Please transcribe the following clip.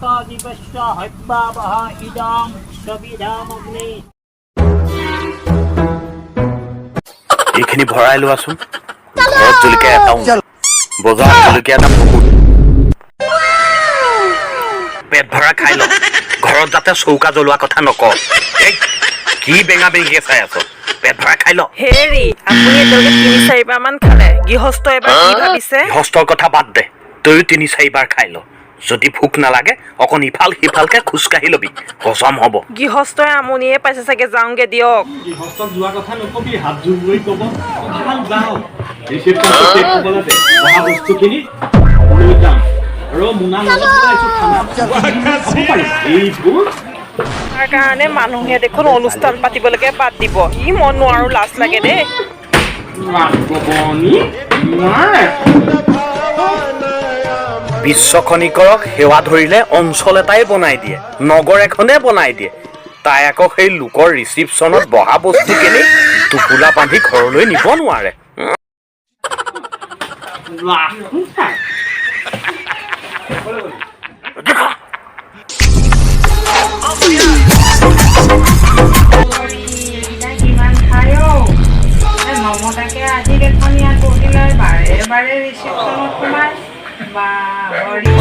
শতদিবস্য হব্যাবহ ইদং সবিধামগ্নি। এইখিনি ভৰাই লোৱাচোন। ঘৰত জলকীয়া এটাও বজাৰত জলকীয়া দাম বহুত। পেট ভৰা খাই ল। ঘৰত যাতে চৌকা জ্বলোৱা কথা নক। এই কি বেঙা বেঙিকে চাই আছ? পেট ভৰাই খাই ল। হেৰি আপুনি এতিয়ালৈকে ৩-৪বাৰ মান খালে। গৃহস্থ এবাৰ কি ভাবিছে? গৃহস্থৰ কথা বাদ দে। তয়ো ৩-৪বাৰ খাই ল। যদি ভোক নালাগে অকণ ইফাল সিফালকে খোজকাঢ়ি লবি, হজম হ'ব। গৃহস্থই আমনিয়ে পাইছে চাগে, যাওঁগে দিয়ক। গৃহস্থক যোৱা কথা নকবি, হাত জোৰ কৰি ক'ব অকণমান যাওঁ। ৰিচেপশ্যনটো শেষ হ'বলৈতে অহা বস্তুখিনি লৈ যাম আৰু মোনা লগত লৈ আহিছোঁ খানা খাব পাৰিম। এইবোৰ তাৰ কাৰণে মানুহে দেখোন অনুষ্ঠান পাতিবলৈকে বাদ দিব। ই মই নোৱাৰো, লাজ লাগে দেই। ৰাজভৱনী নোৱাৰে। বিশ্বখনিকৰক সেৱা ধৰিলে অঞ্চল এটাই বনাই দিয়ে, নগৰ এখনে বনাই দিয়ে। তাই আকৌ সেই লোকৰ ৰিচিপশ্যনত বহা বস্তুখিনি টোপোলা বান্ধি ঘৰলৈ নিব নোৱাৰে। মমতাকে আজি দেখোন ইয়াত বহিলে বাৰে বাৰে ৰিচিপশ্যনত সোমাই বা হৰি